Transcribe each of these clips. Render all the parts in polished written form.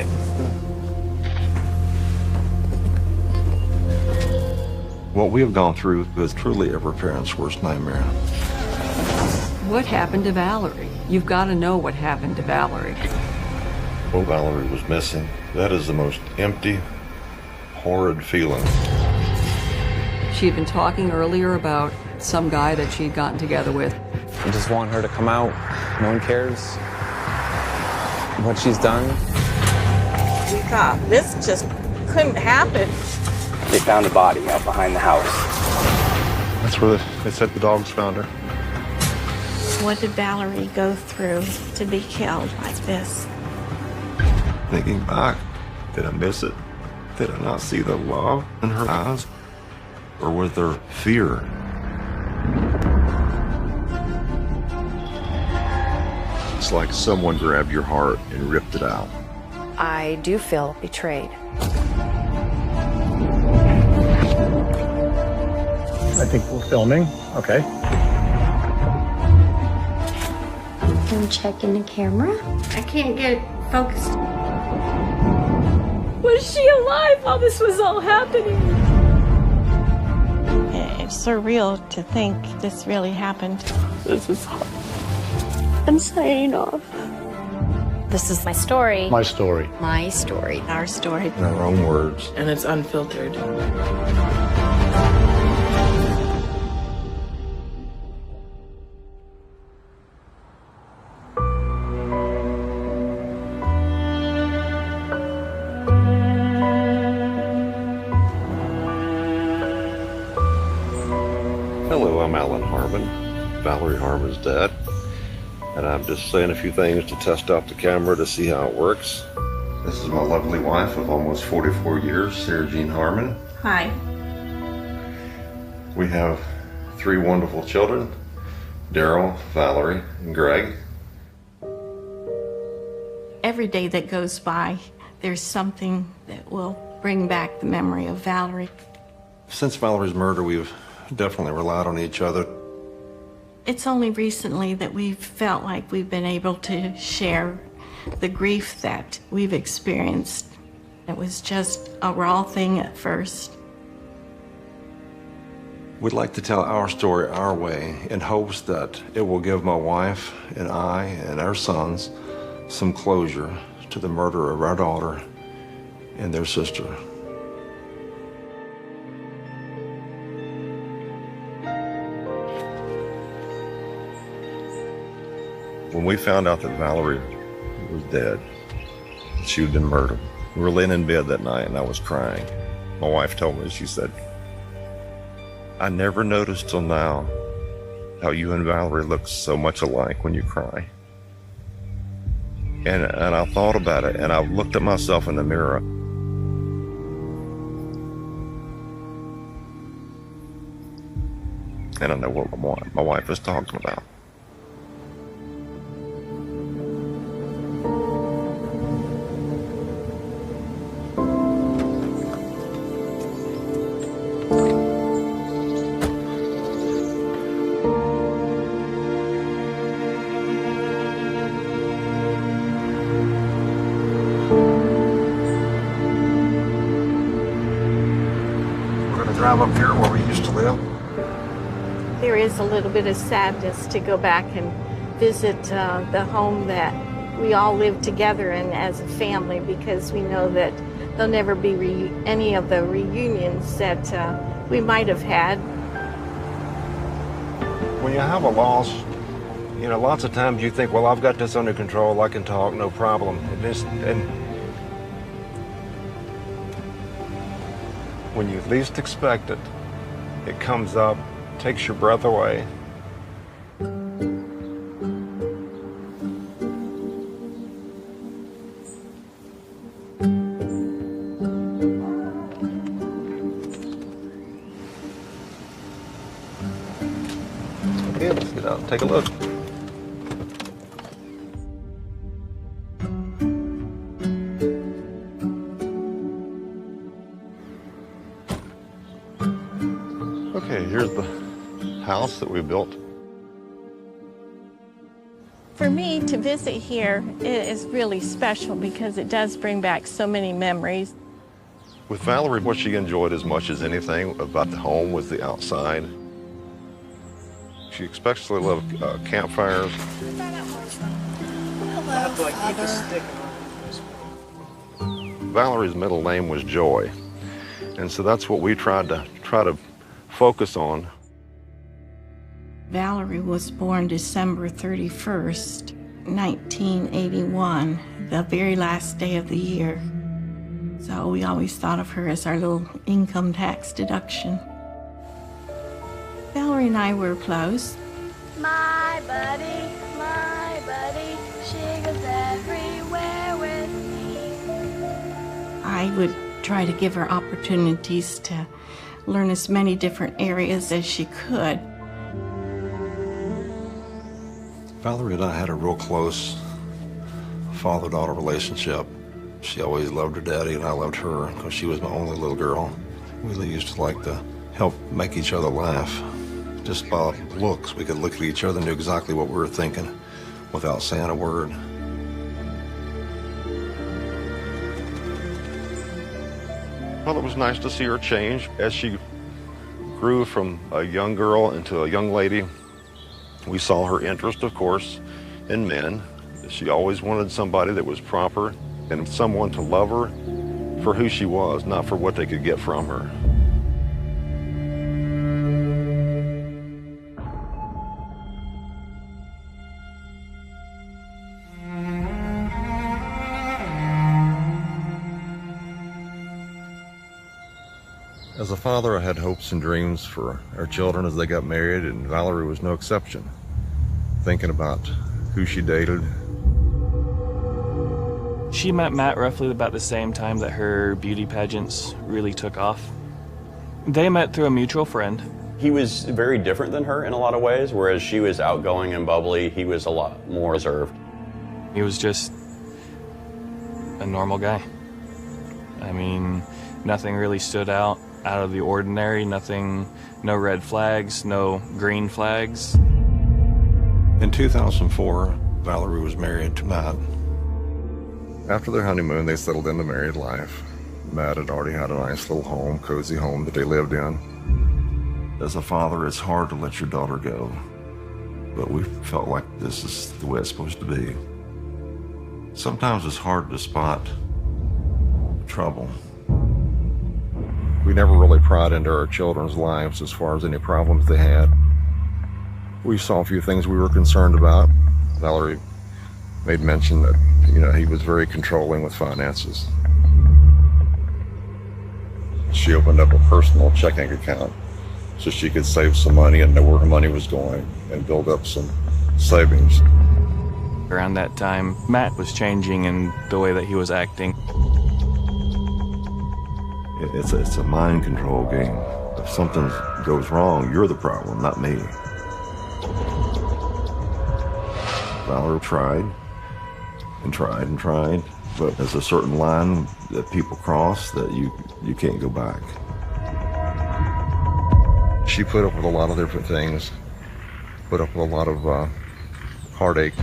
everything. What we have gone through is truly every parent's worst nightmare. What happened to Valerie? You've got to know what happened to Valerie. Well, Valerie was missing. That is the most empty, horrid feeling. She had been talking earlier about some guy that she'd gotten together with. I just want her to come out. No one cares what she's done. We thought this just couldn't happen. They found a body out behind the house. That's where they said the dogs found her. What did Valerie go through to be killed like this? Thinking back, did I miss it? Did I not see the love in her eyes? Or was there fear? It's like someone grabbed your heart and ripped it out. I do feel betrayed. I think we're filming. Okay. Can we check in the camera? I can't get it focused. Was she alive while this was all happening? It's surreal to think this really happened. This is hard. I'm signing off. This is my story. My story. My story. Our story. In our own words. And it's unfiltered. Hello, I'm Alan Harmon, Valerie Harmon's dad, and I'm just saying a few things to test out the camera to see how it works. This is my lovely wife of almost 44 years, Sarah Jean Harmon. Hi. We have 3 wonderful children, Daryl, Valerie, and Greg. Every day that goes by, there's something that will bring back the memory of Valerie. Since Valerie's murder, we've definitely relied on each other. It's only recently that we've felt like we've been able to share the grief that we've experienced. It was just a raw thing at first. We'd like to tell our story our way in hopes that it will give my wife and I and our sons some closure to the murder of our daughter and their sister. When we found out that Valerie was dead, she had been murdered, we were laying in bed that night and I was crying. My wife told me, she said, I never noticed till now how you and Valerie look so much alike when you cry. And I thought about it, and I looked at myself in the mirror. And I know what my wife is talking about. Drive up here where we used to live. There is a little bit of sadness to go back and visit the home that we all live together in as a family, because we know that there'll never be any of the reunions that we might have had. When you have a loss, you know, lots of times you think, well, I've got this under control, I can talk, no problem. And when you least expect it, it comes up, takes your breath away. Okay, let's get out and take a look. Okay, here's the house that we built. For me, to visit here is really special because it does bring back so many memories. With Valerie, what she enjoyed as much as anything about the home was the outside. She especially loved campfires. Valerie's middle name was Joy, and so that's what we tried to focus on. Valerie was born December 31st, 1981, the very last day of the year. So we always thought of her as our little income tax deduction. Valerie and I were close. My buddy, she goes everywhere with me. I would try to give her opportunities to learn as many different areas as she could. Valerie and I had a real close father-daughter relationship. She always loved her daddy and I loved her because she was my only little girl. We really used to like to help make each other laugh. Just by looks, we could look at each other and knew exactly what we were thinking without saying a word. Well, it was nice to see her change as she grew from a young girl into a young lady. We saw her interest, of course, in men. She always wanted somebody that was proper and someone to love her for who she was, not for what they could get from her. As a father, I had hopes and dreams for our children as they got married, and Valerie was no exception. Thinking about who she dated. She met Matt roughly about the same time that her beauty pageants really took off. They met through a mutual friend. He was very different than her in a lot of ways, whereas she was outgoing and bubbly, he was a lot more reserved. He was just a normal guy. I mean, nothing really stood out of the ordinary, nothing, no red flags, no green flags. In 2004, Valerie was married to Matt. After their honeymoon, they settled into married life. Matt had already had a nice little home, cozy home that they lived in. As a father, it's hard to let your daughter go, but we felt like this is the way it's supposed to be. Sometimes it's hard to spot trouble. We never really pried into our children's lives as far as any problems they had. We saw a few things we were concerned about. Valerie made mention that, he was very controlling with finances. She opened up a personal checking account so she could save some money and know where her money was going and build up some savings. Around that time, Matt was changing in the way that he was acting. It's a mind control game. If something goes wrong, you're the problem, not me. Valerie tried and tried and tried, but there's a certain line that people cross that you can't go back. She put up with a lot of different things, put up with a lot of heartache.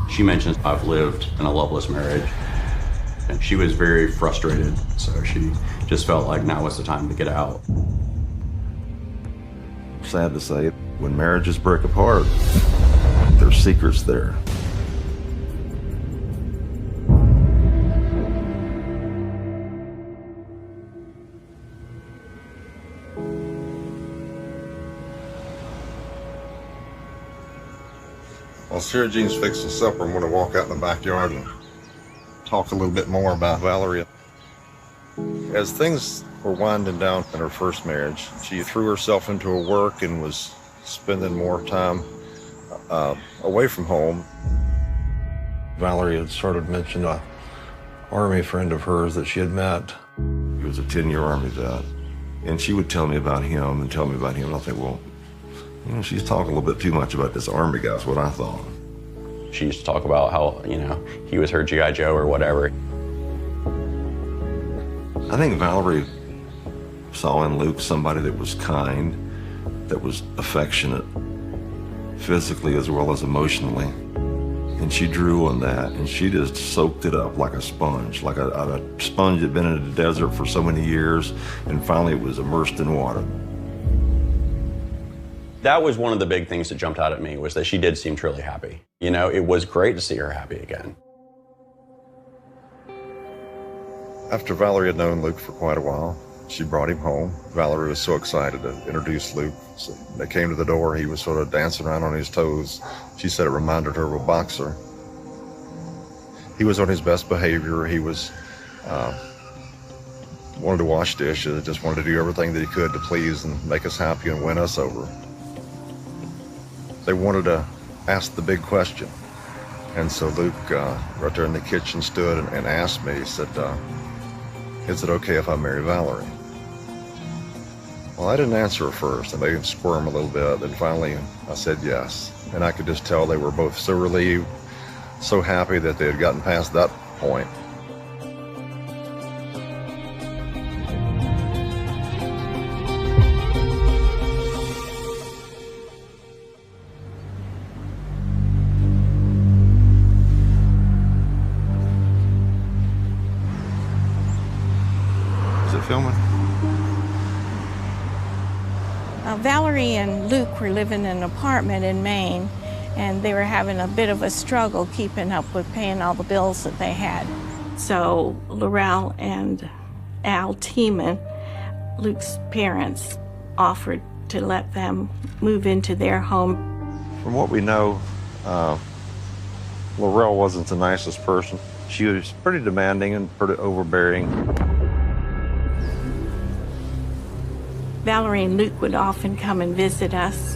She mentions, I've lived in a loveless marriage, and she was very frustrated, so she just felt like now was the time to get out. Sad to say, when marriages break apart, there's secrets there. While Sarah Jean's fixing supper, I'm going to walk out in the backyard and talk a little bit more about Valerie. As things were winding down in her first marriage, she threw herself into her work and was spending more time away from home. Valerie had started mentioning an Army friend of hers that she had met. He was a 10-year Army vet. And she would tell me about him and tell me about him. And I'll think, well, she's talking a little bit too much about this Army guy, is what I thought. She used to talk about how, he was her G.I. Joe or whatever. I think Valerie saw in Luke somebody that was kind that was affectionate, physically as well as emotionally. And she drew on that, and she just soaked it up like a sponge, like a sponge that had been in the desert for so many years, and finally it was immersed in water. That was one of the big things that jumped out at me, was that she did seem truly happy. You know, it was great to see her happy again. After Valerie had known Luke for quite a while, she brought him home. Valerie was so excited to introduce Luke. So they came to the door. He was sort of dancing around on his toes. She said it reminded her of a boxer. He was on his best behavior. He was wanted to wash dishes, just wanted to do everything that he could to please and make us happy and win us over. They wanted to ask the big question. And so Luke, right there in the kitchen, stood and asked me, he said, is it okay if I marry Valerie? Well, I didn't answer at first. I made him squirm a little bit. And finally, I said yes. And I could just tell they were both so relieved, so happy that they had gotten past that point. Is it filming? Valerie and Luke were living in an apartment in Maine, and they were having a bit of a struggle keeping up with paying all the bills that they had. So Laurel and Al Tieman, Luke's parents, offered to let them move into their home. From what we know, Laurel wasn't the nicest person. She was pretty demanding and pretty overbearing. Valerie and Luke would often come and visit us.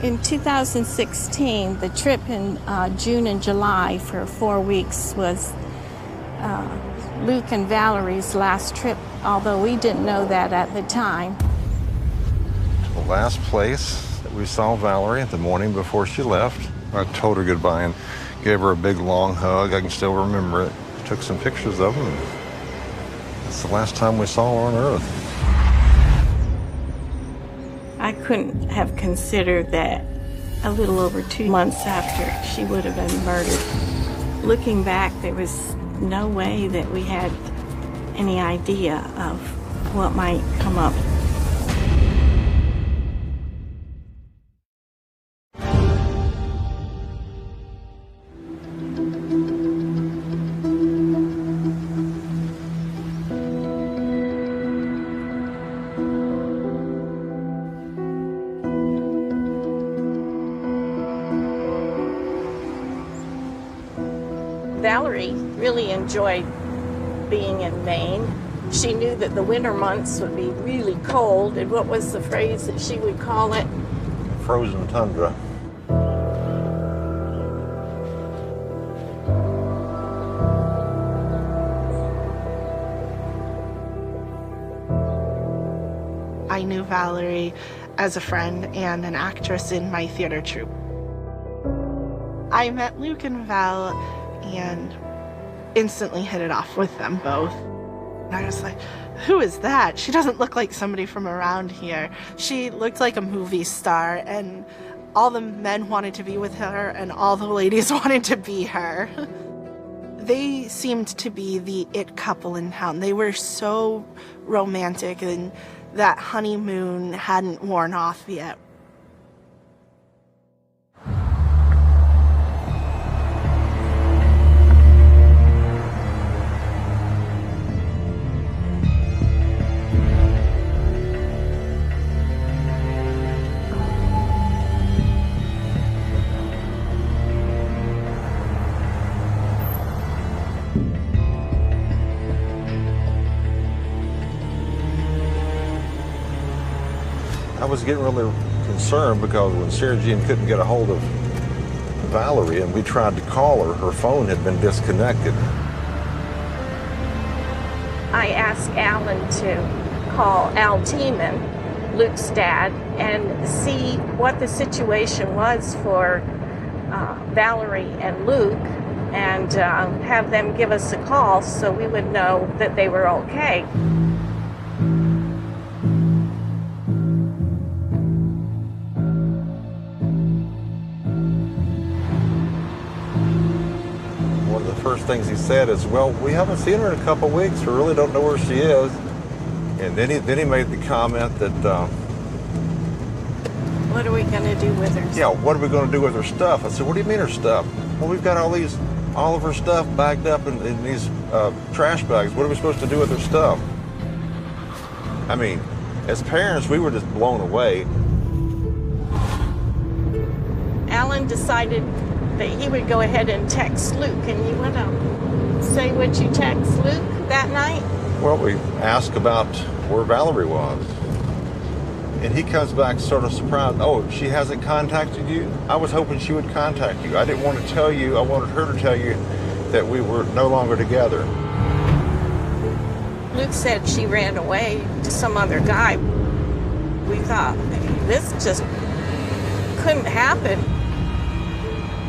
In 2016, the trip in June and July for 4 weeks was Luke and Valerie's last trip, although we didn't know that at the time. The last place that we saw Valerie, the morning before she left, I told her goodbye and gave her a big long hug. I can still remember it. Took some pictures of them. That's the last time we saw her on Earth. I couldn't have considered that a little over 2 months after she would have been murdered. Looking back, there was no way that we had any idea of what might come up. Valerie really enjoyed being in Maine. She knew that the winter months would be really cold, and what was the phrase that she would call it? Frozen tundra. I knew Valerie as a friend and an actress in my theater troupe. I met Luke and Val and instantly hit it off with them both. And I was like, who is that? She doesn't look like somebody from around here. She looked like a movie star, and all the men wanted to be with her and all the ladies wanted to be her. They seemed to be the it couple in town. They were so romantic, and that honeymoon hadn't worn off yet. I was getting really concerned because when Sarah Jean couldn't get a hold of Valerie and we tried to call her, her phone had been disconnected. I asked Alan to call Al Tieman, Luke's dad, and see what the situation was for Valerie and Luke, and have them give us a call so we would know that they were okay. things he said is, well, we haven't seen her in a couple of weeks. We really don't know where she is. And then he made the comment that, what are we going to do with her? yeah, what are we going to do with her stuff? I said, what do you mean her stuff? Well, we've got all of her stuff bagged up in these trash bags. What are we supposed to do with her stuff? I mean, as parents, we were just blown away. Alan decided that he would go ahead and text Luke. And you want to say what you text Luke that night? Well, we asked about where Valerie was. And he comes back sort of surprised. Oh, she hasn't contacted you? I was hoping she would contact you. I didn't want to tell you. I wanted her to tell you that we were no longer together. Luke said she ran away to some other guy. We thought, this just couldn't happen.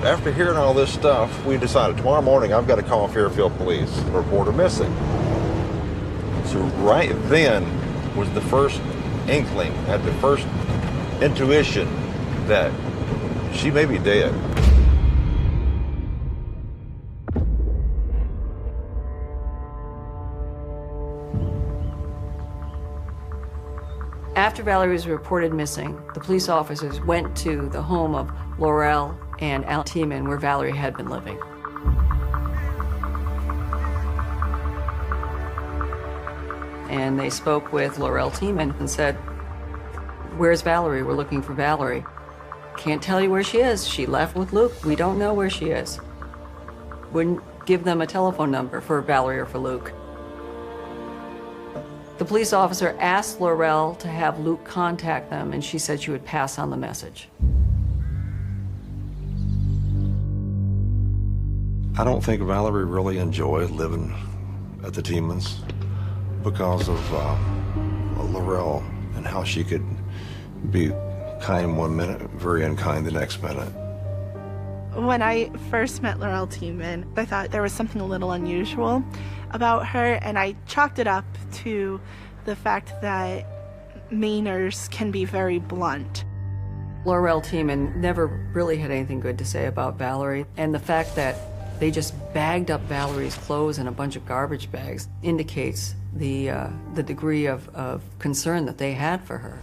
After hearing all this stuff, we decided tomorrow morning I've got to call Fairfield Police and report her missing. So right then was the first inkling, had the first intuition that she may be dead. After Valerie was reported missing, the police officers went to the home of Laurel and Al Tieman, where Valerie had been living. And they spoke with Laurel Tieman and said, where's Valerie? We're looking for Valerie. Can't tell you where she is. She left with Luke. We don't know where she is. Wouldn't give them a telephone number for Valerie or for Luke. The police officer asked Laurel to have Luke contact them, and she said she would pass on the message. I don't think Valerie really enjoyed living at the Tiemans because of Laurel and how she could be kind one minute, very unkind the next minute. When I first met Laurel Tieman, I thought there was something a little unusual about her, and I chalked it up to the fact that Mainers can be very blunt. Laurel Tieman never really had anything good to say about Valerie, and the fact that they just bagged up Valerie's clothes in a bunch of garbage bags indicates the degree of concern that they had for her.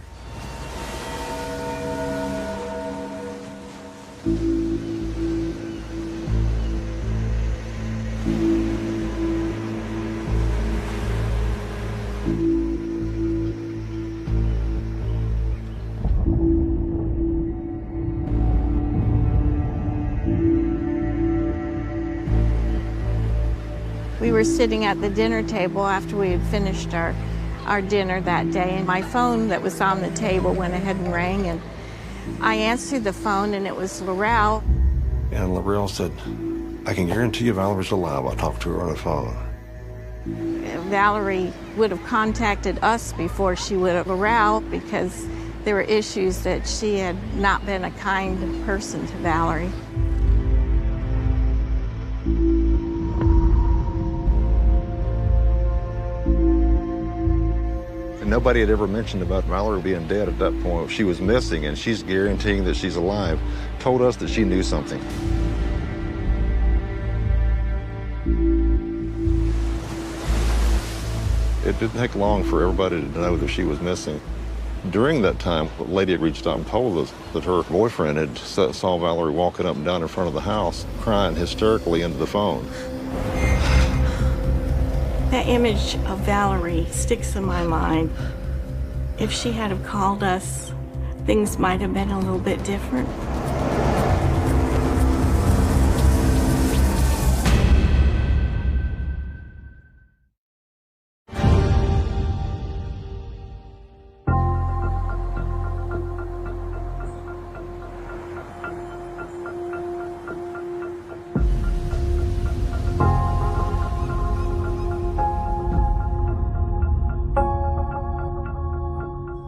We were sitting at the dinner table after we had finished our dinner that day, and my phone that was on the table went ahead and rang, and I answered the phone, and it was Laurel. And Laurel said, I can guarantee you Valerie's alive. I talked to her on the phone. Valerie would have contacted us before she would have Laurel, because there were issues that she had not been a kind person to Valerie. Nobody had ever mentioned about Valerie being dead at that point. She was missing, and she's guaranteeing that she's alive. Told us that she knew something. It didn't take long for everybody to know that she was missing. During that time, the lady had reached out and told us that her boyfriend had saw Valerie walking up and down in front of the house, crying hysterically into the phone. That image of Valerie sticks in my mind. If she had have called us, things might have been a little bit different.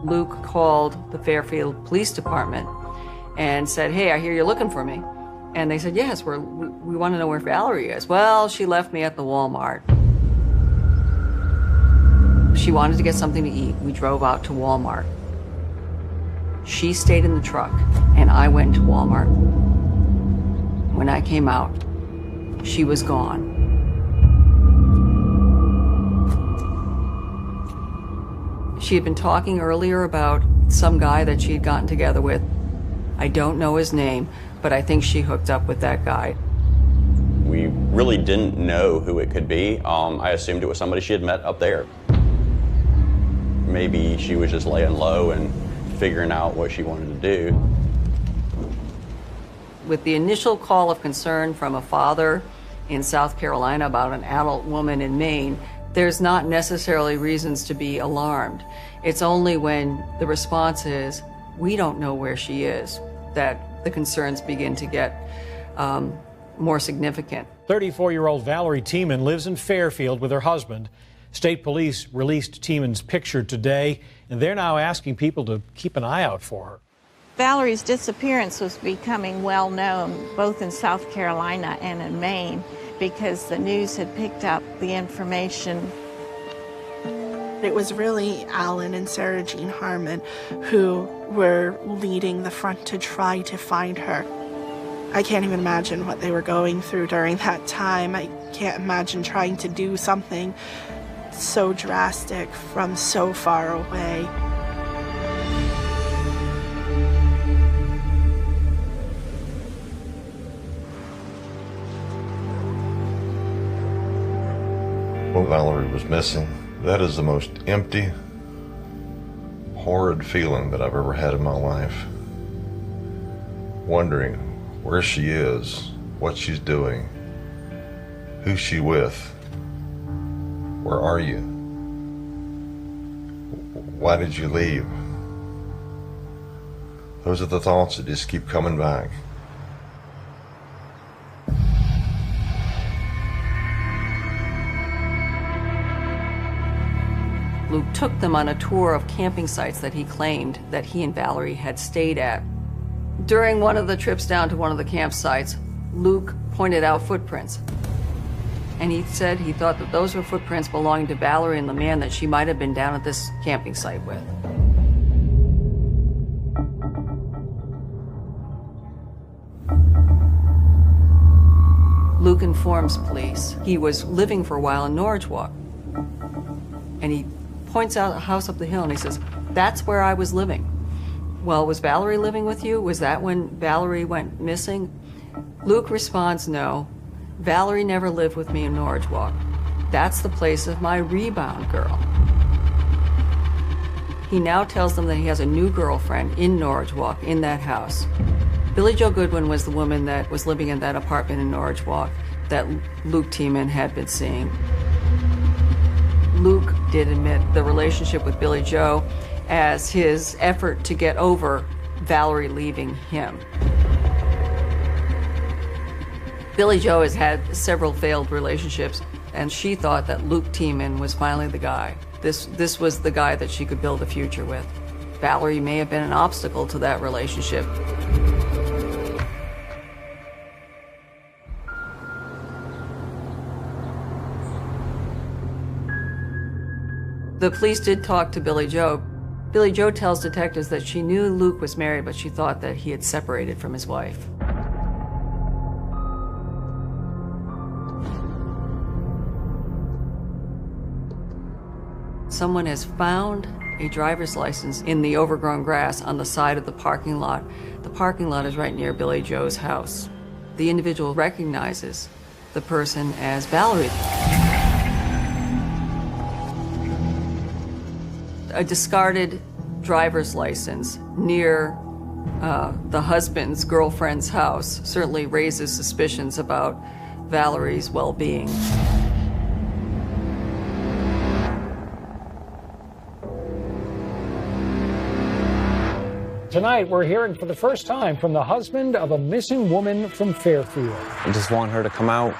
Luke called the Fairfield Police Department and said, hey, I hear you're looking for me. And they said, yes, we want to know where Valerie is. Well, she left me at the Walmart. She wanted to get something to eat. We drove out to Walmart. She stayed in the truck, and I went to Walmart. When I came out, she was gone. She had been talking earlier about some guy that she had gotten together with. I don't know his name, but I think she hooked up with that guy. We really didn't know who it could be. I assumed it was somebody she had met up there. Maybe she was just laying low and figuring out what she wanted to do. With the initial call of concern from a father in South Carolina about an adult woman in Maine, there's not necessarily reasons to be alarmed. It's only when the response is, we don't know where she is, that the concerns begin to get more significant. 34-year-old Valerie Tieman lives in Fairfield with her husband. State police released Tieman's picture today, and they're now asking people to keep an eye out for her. Valerie's disappearance was becoming well known both in South Carolina and in Maine because the news had picked up the information. It was really Alan and Sarah Jean Harmon who were leading the front to try to find her. I can't even imagine what they were going through during that time. I can't imagine trying to do something so drastic from so far away. Well, Valerie was missing. That is the most empty, horrid feeling that I've ever had in my life. Wondering where she is, what she's doing, who's she with, where are you? Why did you leave? Those are the thoughts that just keep coming back. Luke took them on a tour of camping sites that he claimed that he and Valerie had stayed at. During one of the trips down to one of the campsites, Luke pointed out footprints. And he said he thought that those were footprints belonging to Valerie and the man that she might have been down at this camping site with. Luke informs police he was living for a while in Norridgewock. And he points out a house up the hill and he says, that's where I was living. Well, was Valerie living with you? Was that when Valerie went missing? Luke responds, no. Valerie never lived with me in Norridgewock. That's the place of my rebound girl. He now tells them that he has a new girlfriend in Norridgewock in that house. Billie Jo Goodwin was the woman that was living in that apartment in Norridgewock that Luke Tieman had been seeing. Luke did admit the relationship with Billie Jo as his effort to get over Valerie leaving him. Billie Jo has had several failed relationships, and she thought that Luke Tieman was finally the guy. This was the guy that she could build a future with. Valerie may have been an obstacle to that relationship. The police did talk to Billie Jo. Billie Jo tells detectives that she knew Luke was married, but she thought that he had separated from his wife. Someone has found a driver's license in the overgrown grass on the side of the parking lot. The parking lot is right near Billie Jo's house. The individual recognizes the person as Valerie. A discarded driver's license near the husband's girlfriend's house certainly raises suspicions about Valerie's well-being. Tonight, we're hearing for the first time from the husband of a missing woman from Fairfield. I just want her to come out,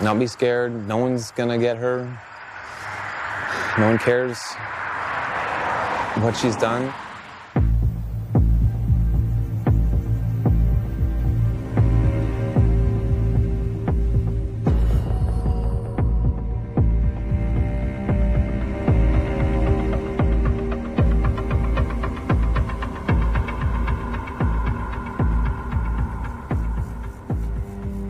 not be scared. No one's gonna get her. No one cares what she's done.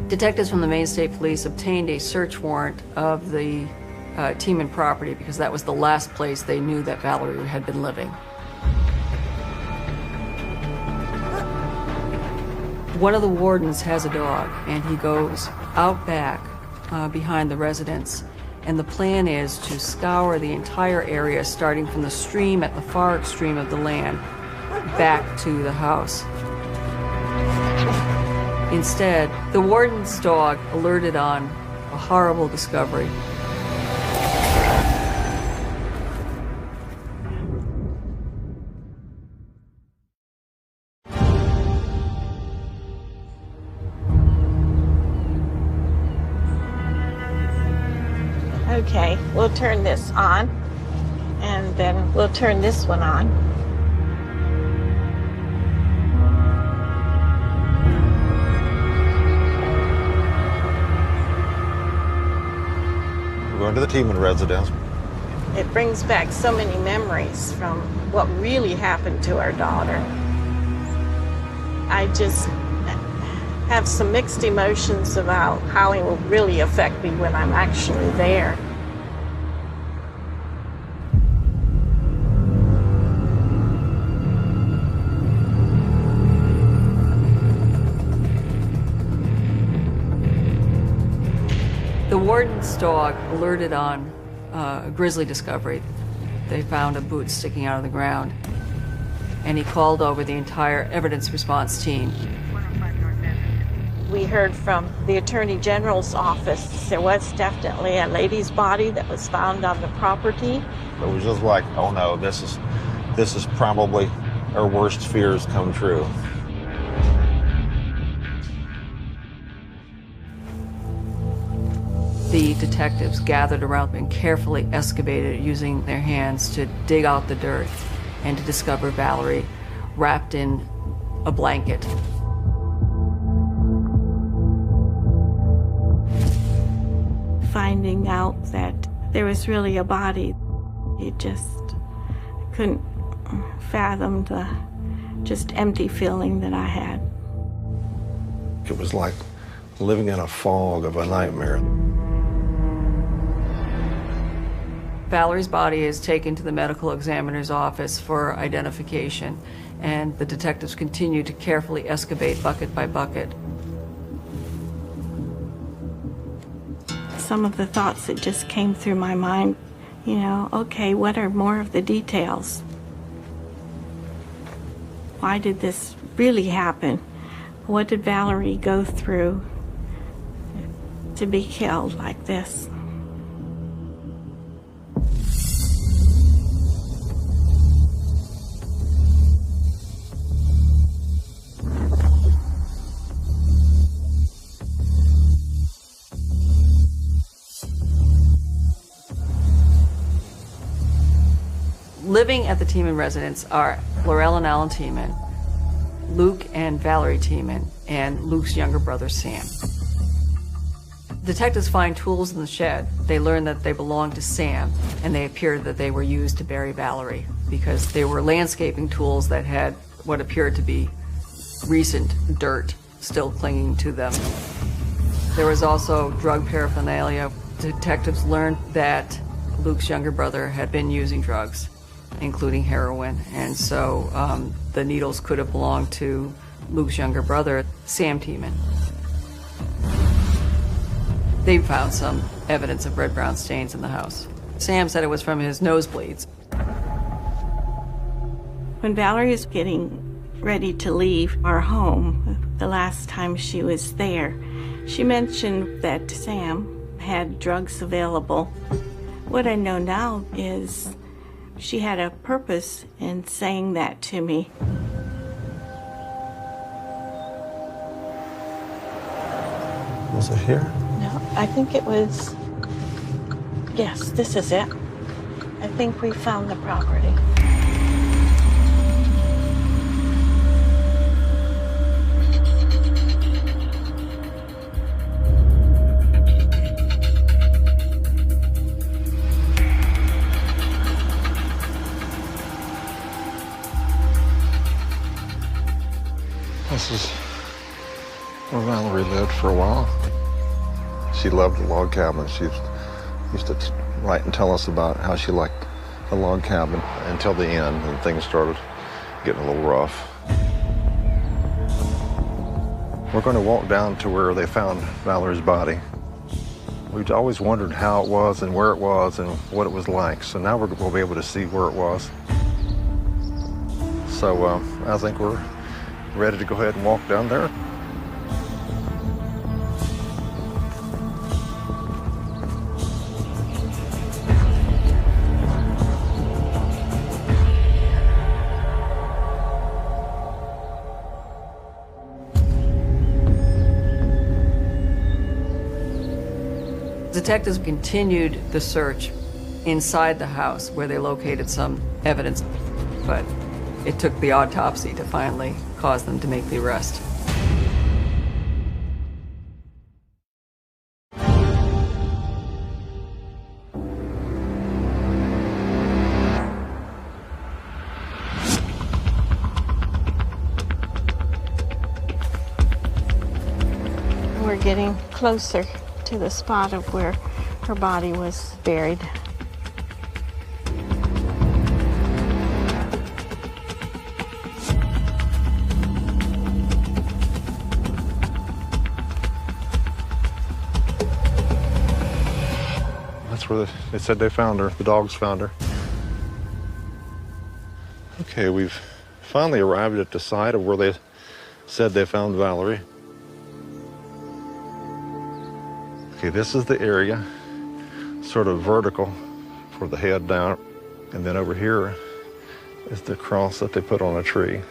Detectives from the Maine State Police obtained a search warrant of the Tieman property because that was the last place they knew that Valerie had been living. One of the wardens has a dog, and he goes out back behind the residence, and the plan is to scour the entire area, starting from the stream at the far extreme of the land, back to the house. Instead, the warden's dog alerted on a horrible discovery. Okay, we'll turn this on, and then we'll turn this one on. We're going to the Tieman residence. It brings back so many memories from what really happened to our daughter. I just have some mixed emotions about how it will really affect me when I'm actually there. The warden's dog alerted on a grisly discovery. They found a boot sticking out of the ground, and he called over the entire evidence response team. We heard from the Attorney General's office there was definitely a lady's body that was found on the property. It was just like, oh no, this is probably our worst fears come true. The detectives gathered around and carefully excavated using their hands to dig out the dirt and to discover Valerie wrapped in a blanket. Finding out that there was really a body, you just couldn't fathom the just empty feeling that I had. It was like living in a fog of a nightmare. Valerie's body is taken to the medical examiner's office for identification, and the detectives continue to carefully excavate bucket by bucket. Some of the thoughts that just came through my mind, you know, okay, what are more of the details? Why did this really happen? What did Valerie go through to be killed like this? Living at the Tieman residence are Laurel and Alan Tieman, Luke and Valerie Tieman, and Luke's younger brother, Sam. Detectives find tools in the shed. They learn that they belong to Sam, and they appear that they were used to bury Valerie because they were landscaping tools that had what appeared to be recent dirt still clinging to them. There was also drug paraphernalia. Detectives learned that Luke's younger brother had been using drugs, including heroin, and so the needles could have belonged to Luke's younger brother, Sam Tieman. They found some evidence of red-brown stains in the house. Sam said it was from his nosebleeds. When Valerie was getting ready to leave our home, the last time she was there, she mentioned that Sam had drugs available. What I know now is she had a purpose in saying that to me. Was it here? No, I think it was, yes, this is it. I think we found the property. This is where Valerie lived for a while. She loved the log cabin. She used to write and tell us about how she liked the log cabin until the end, and things started getting a little rough. We're going to walk down to where they found Valerie's body. We've always wondered how it was and where it was and what it was like, so now we'll be able to see where it was. So I think we're ready to go ahead and walk down there. Detectives continued the search inside the house where they located some evidence, but it took the autopsy to finally cause them to make the arrest. We're getting closer to the spot of where her body was buried. That's where they said they found her. The dogs found her. Okay, we've finally arrived at the site of where they said they found Valerie. Okay, this is the area, sort of vertical for the head down. And then over here is the cross that they put on a tree.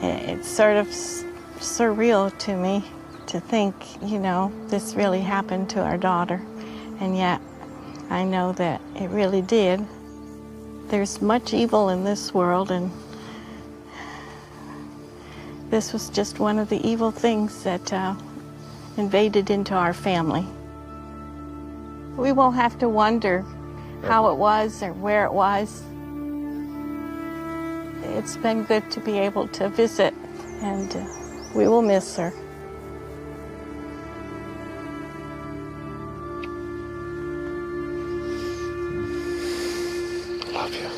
It's sort of surreal to me to think, you know, this really happened to our daughter. And yet I know that it really did. There's much evil in this world, and this was just one of the evil things that invaded into our family. We won't have to wonder how it was or where it was. It's been good to be able to visit, and we will miss her. Love you.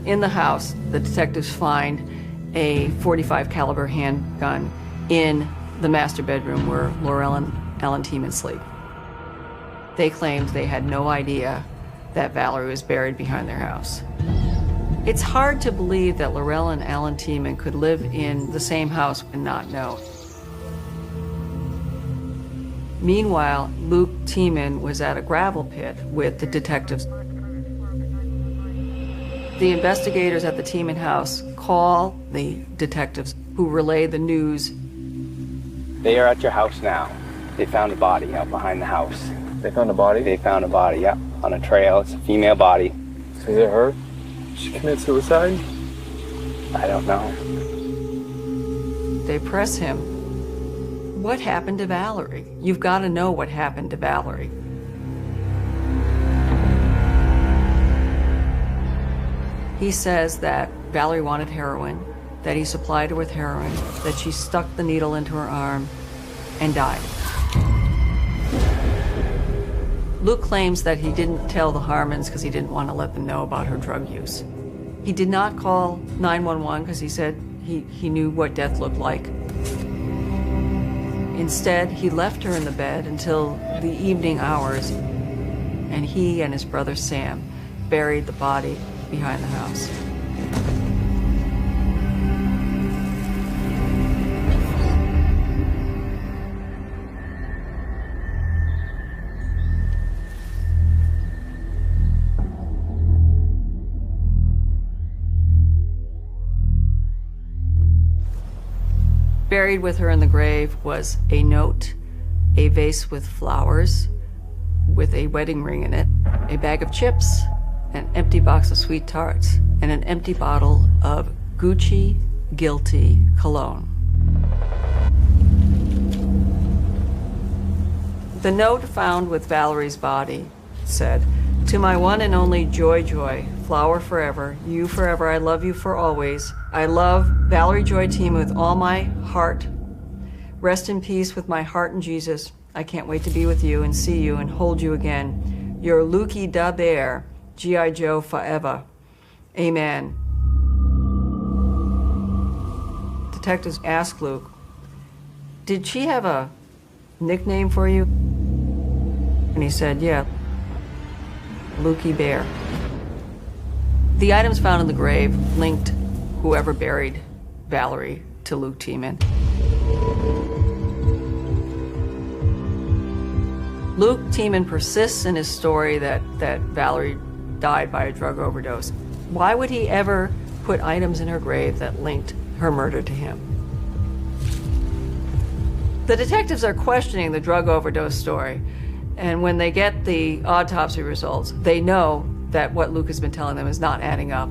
In the house, the detectives find a .45 caliber handgun in the master bedroom where Laurel and Alan Tieman sleep. They claimed they had no idea that Valerie was buried behind their house. It's hard to believe that Laurel and Alan Tieman could live in the same house and not know. Meanwhile, Luke Tieman was at a gravel pit with the detectives. The investigators at the Tieman house call the detectives who relay the news. They are at your house now. They found a body out behind the house. They found a body? They found a body, yep, on a trail. It's a female body. Is it her? She committed suicide? I don't know. They press him. What happened to Valerie? You've got to know what happened to Valerie. He says that Valerie wanted heroin, that he supplied her with heroin, that she stuck the needle into her arm and died. Luke claims that he didn't tell the Harmons because he didn't want to let them know about her drug use. He did not call 911 because he said he knew what death looked like. Instead, he left her in the bed until the evening hours, and he and his brother Sam buried the body behind the house. Buried with her in the grave was a note, a vase with flowers, with a wedding ring in it, a bag of chips, an empty box of sweet tarts, and an empty bottle of Gucci Guilty cologne. The note found with Valerie's body said, "To my one and only Joy Joy, flower forever, you forever, I love you for always. I love Valerie Joy Tieman with all my heart. Rest in peace with my heart in Jesus. I can't wait to be with you and see you and hold you again. Your Lukey da Bear, G.I. Joe forever. Amen." Detectives asked Luke, "Did she have a nickname for you?" And he said, "Yeah, Lukey Bear." The items found in the grave linked whoever buried Valerie to Luke Tieman. Luke Tieman persists in his story that Valerie died by a drug overdose. Why would he ever put items in her grave that linked her murder to him? The detectives are questioning the drug overdose story, and when they get the autopsy results, they know that what Luke has been telling them is not adding up.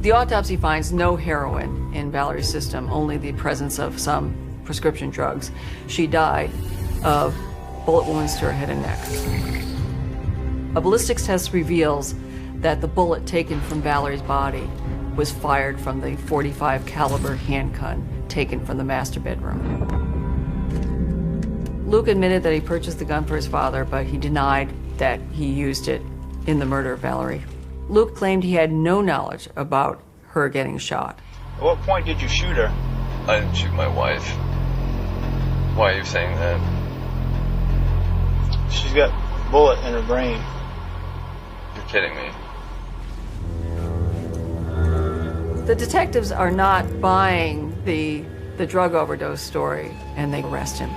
The autopsy finds no heroin in Valerie's system, only the presence of some prescription drugs. She died of bullet wounds to her head and neck. A ballistics test reveals that the bullet taken from Valerie's body was fired from the .45 caliber handgun taken from the master bedroom. Luke admitted that he purchased the gun for his father, but he denied that he used it in the murder of Valerie. Luke claimed he had no knowledge about her getting shot. At what point did you shoot her? I didn't shoot my wife. Why are you saying that? She's got a bullet in her brain. You're kidding me. The detectives are not buying the drug overdose story, and they arrest him.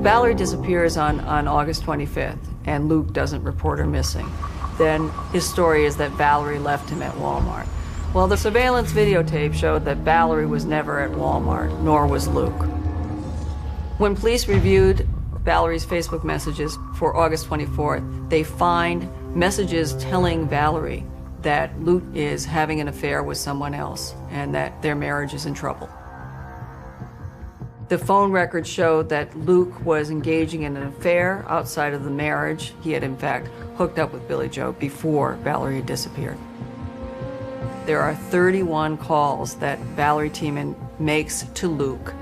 Valerie disappears on August 25th, and Luke doesn't report her missing. Then his story is that Valerie left him at Walmart. Well, the surveillance videotape showed that Valerie was never at Walmart, nor was Luke. When police reviewed Valerie's Facebook messages for August 24th, they find messages telling Valerie that Luke is having an affair with someone else and that their marriage is in trouble. The phone records showed that Luke was engaging in an affair outside of the marriage. He had, in fact, hooked up with Billy Joe before Valerie had disappeared. There are 31 calls that Valerie Tieman makes to Luke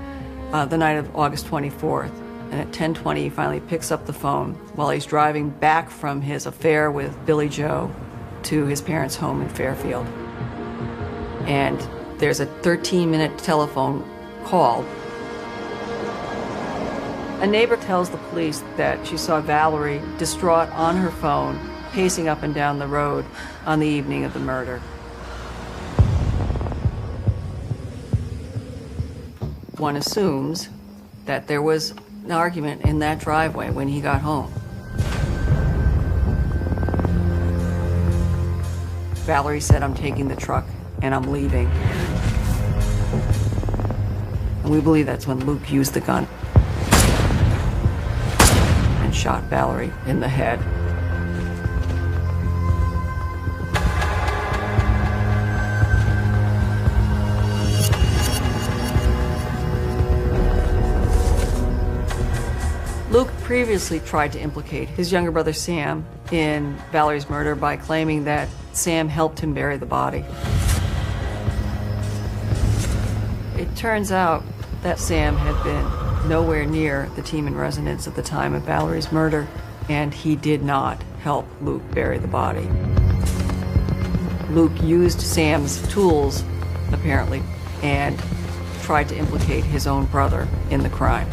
the night of August 24th. And at 10:20, he finally picks up the phone while he's driving back from his affair with Billy Joe to his parents' home in Fairfield. And there's a 13-minute telephone call. A neighbor tells the police that she saw Valerie distraught on her phone, pacing up and down the road on the evening of the murder. One assumes that there was an argument in that driveway when he got home. Valerie said, "I'm taking the truck and I'm leaving." And we believe that's when Luke used the gun and shot Valerie in the head. Luke previously tried to implicate his younger brother Sam in Valerie's murder by claiming that Sam helped him bury the body. It turns out that Sam had been nowhere near the Tieman residence at the time of Valerie's murder, and he did not help Luke bury the body. Luke used Sam's tools, apparently, and tried to implicate his own brother in the crime.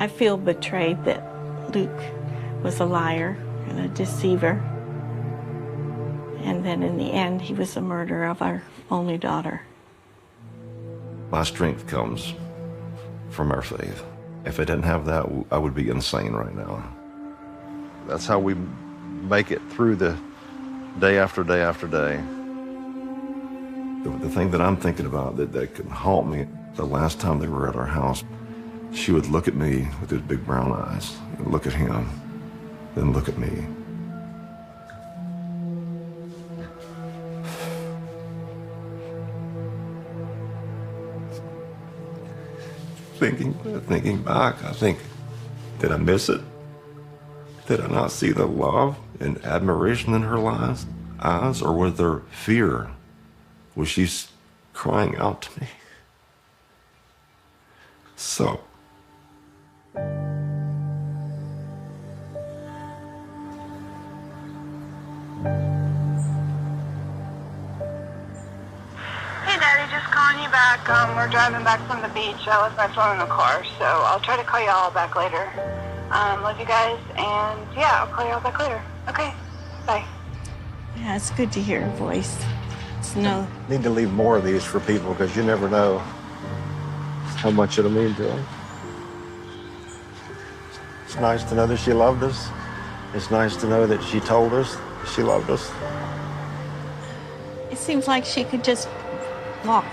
I feel betrayed that Luke was a liar and a deceiver. And then in the end, he was the murderer of our only daughter. My strength comes from our faith. If I didn't have that, I would be insane right now. That's how we make it through the day after day after day. The thing that I'm thinking about that could haunt me, the last time they were at our house, she would look at me with those big brown eyes, and look at him, then look at me. Thinking back, I think, did I miss it? Did I not see the love and admiration in her eyes, or was there fear? Was she crying out to me? So, Hey, Daddy, just calling you back. We're driving back from the beach. I left my phone in the car, so I'll try to call you all back later. Love you guys, and yeah, I'll call you all back later. Okay, bye. Yeah, it's good to hear her voice. Need to leave more of these for people because you never know how much it'll mean to them. It's nice to know that she loved us. It's nice to know that she told us she loved us. It seems like she could just walk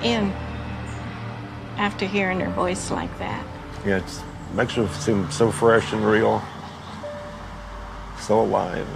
in after hearing her voice like that. Yeah, it makes her seem so fresh and real, so alive.